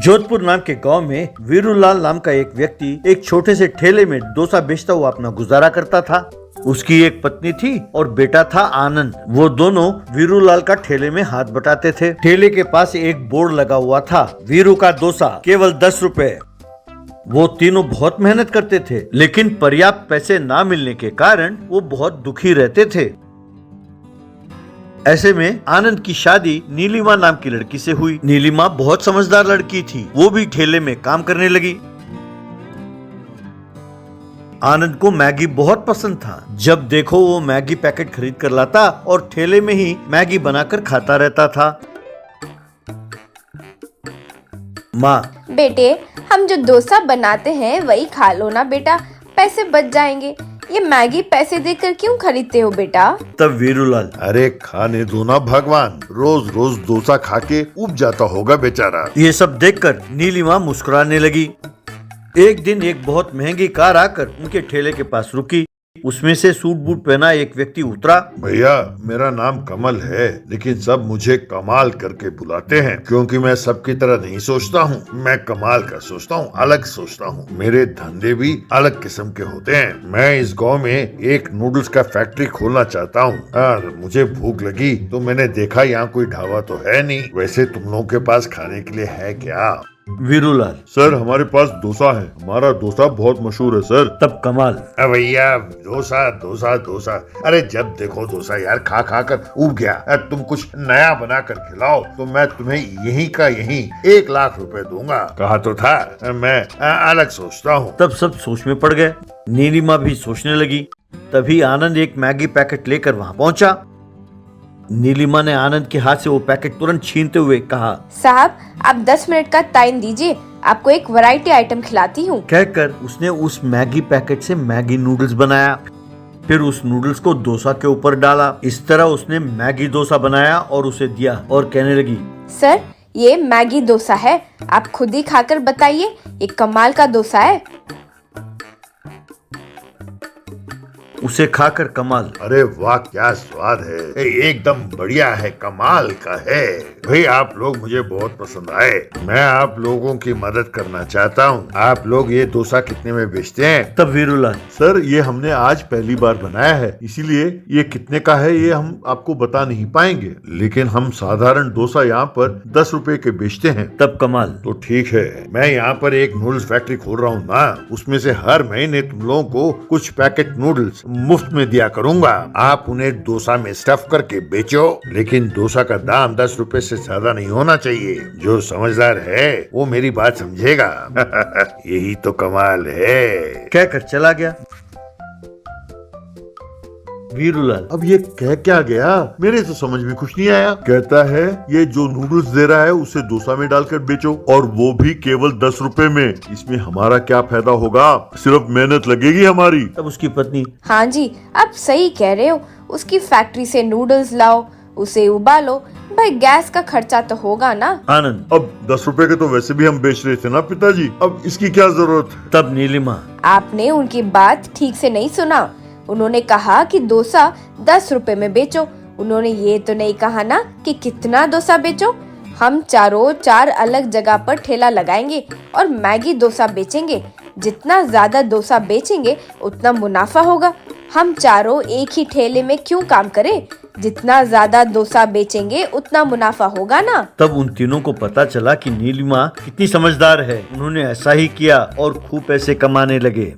जोधपुर नाम के गांव में वीरूलाल नाम का एक व्यक्ति एक छोटे से ठेले में डोसा बेचता हुआ अपना गुजारा करता था। उसकी एक पत्नी थी और बेटा था आनंद। वो दोनों वीरूलाल का ठेले में हाथ बटाते थे। ठेले के पास एक बोर्ड लगा हुआ था, वीरू का डोसा केवल 10 रुपए। वो तीनों बहुत मेहनत करते थे, लेकिन पर्याप्त पैसे ना मिलने के कारण वो बहुत दुखी रहते थे। ऐसे में आनंद की शादी नीलिमा नाम की लड़की से हुई। नीलिमा बहुत समझदार लड़की थी, वो भी ठेले में काम करने लगी। आनंद को मैगी बहुत पसंद था। जब देखो वो मैगी पैकेट खरीद कर लाता और ठेले में ही मैगी बनाकर खाता रहता था। माँ, बेटे, हम जो डोसा बनाते हैं वही खा लो ना बेटा, पैसे बच जाएंगे। ये मैगी पैसे देकर क्यों खरीदते हो बेटा? तब वीरूलाल, अरे खाने दो ना भगवान, रोज रोज डोसा खा के उब जाता होगा बेचारा। ये सब देखकर नीलिमा मुस्कुराने लगी। एक दिन एक बहुत महंगी कार आकर उनके ठेले के पास रुकी। उसमें से सूट बूट पहना एक व्यक्ति उतरा। भैया, मेरा नाम कमल है, लेकिन सब मुझे कमाल करके बुलाते हैं, क्योंकि मैं सबकी तरह नहीं सोचता हूँ। मैं कमाल का सोचता हूँ, अलग सोचता हूँ। मेरे धंधे भी अलग किस्म के होते हैं। मैं इस गांव में एक नूडल्स का फैक्ट्री खोलना चाहता हूँ। मुझे भूख लगी तो मैंने देखा यहाँ कोई ढाबा तो है नहीं। वैसे तुम लोगों के पास खाने के लिए है क्या? वीरूलाल, सर, हमारे पास डोसा है, हमारा डोसा बहुत मशहूर है सर। तब कमाल, भैया, डोसा डोसा डोसा, अरे जब देखो डोसा यार, खा खा कर उब गया। तुम कुछ नया बना कर खिलाओ तो मैं तुम्हें यहीं का यहीं 1 लाख रुपए दूंगा। कहा तो था मैं अलग सोचता हूँ। तब सब सोच में पड़ गए। नीलिमा भी सोचने लगी। तभी आनंद एक मैगी पैकेट लेकर वहाँ पहुँचा। नीलिमा ने आनंद के हाथ से वो पैकेट तुरंत छीनते हुए कहा, साहब, आप 10 मिनट का टाइम दीजिए, आपको एक वैरायटी आइटम खिलाती हूँ। कहकर उसने उस मैगी पैकेट से मैगी नूडल्स बनाया। फिर उस नूडल्स को डोसा के ऊपर डाला। इस तरह उसने मैगी डोसा बनाया और उसे दिया और कहने लगी, सर, ये मैगी डोसा है, आप खुद ही खाकर बताइए, ये कमाल का डोसा है। उसे खाकर कमाल, अरे वाह, क्या स्वाद है, एकदम बढ़िया है, कमाल का है। भाई, आप लोग मुझे बहुत पसंद आए। मैं आप लोगों की मदद करना चाहता हूँ। आप लोग ये डोसा कितने में बेचते हैं? तब वीरूलाल, सर, ये हमने आज पहली बार बनाया है, इसीलिए ये कितने का है ये हम आपको बता नहीं पाएंगे, लेकिन हम साधारण डोसा यहाँ पर 10 रुपए के बेचते हैं। तब कमाल, तो ठीक है, मैं यहाँ पर एक नूडल्स फैक्ट्री खोल रहा हूँ ना, उसमें से हर महीने तुम लोगों को कुछ पैकेट नूडल्स मुफ्त में दिया करूंगा। आप उन्हें डोसा में स्टफ करके बेचो, लेकिन डोसा का दाम 10 रुपए से ज्यादा नहीं होना चाहिए। जो समझदार है वो मेरी बात समझेगा। यही तो कमाल है। कहकर चला गया। वीरूलाल, अब ये कह क्या गया? मेरे तो समझ में कुछ नहीं आया। कहता है ये जो नूडल्स दे रहा है उसे डोसा में डालकर बेचो, और वो भी केवल 10 रुपए में। इसमें हमारा क्या फायदा होगा? सिर्फ मेहनत लगेगी हमारी। तब उसकी पत्नी, हाँ जी, आप सही कह रहे हो, उसकी फैक्ट्री से नूडल्स लाओ, उसे उबालो, भाई गैस का खर्चा तो होगा ना। आनंद, अब 10 रुपए के तो वैसे भी हम बेच रहे थे ना पिताजी, अब इसकी क्या जरूरत? तब नीलिमा, आपने उनकी बात ठीक से नहीं सुना। उन्होंने कहा कि डोसा 10 रुपए में बेचो, उन्होंने ये तो नहीं कहा ना कि कितना डोसा बेचो। हम चारों 4 अलग जगह पर ठेला लगाएंगे और मैगी डोसा बेचेंगे। जितना ज्यादा डोसा बेचेंगे उतना मुनाफा होगा। हम चारों एक ही ठेले में क्यों काम करें? जितना ज्यादा डोसा बेचेंगे उतना मुनाफा होगा ना। तब उन तीनों को पता चला कि नीलिमा कितनी समझदार है। उन्होंने ऐसा ही किया और खूब पैसे कमाने लगे।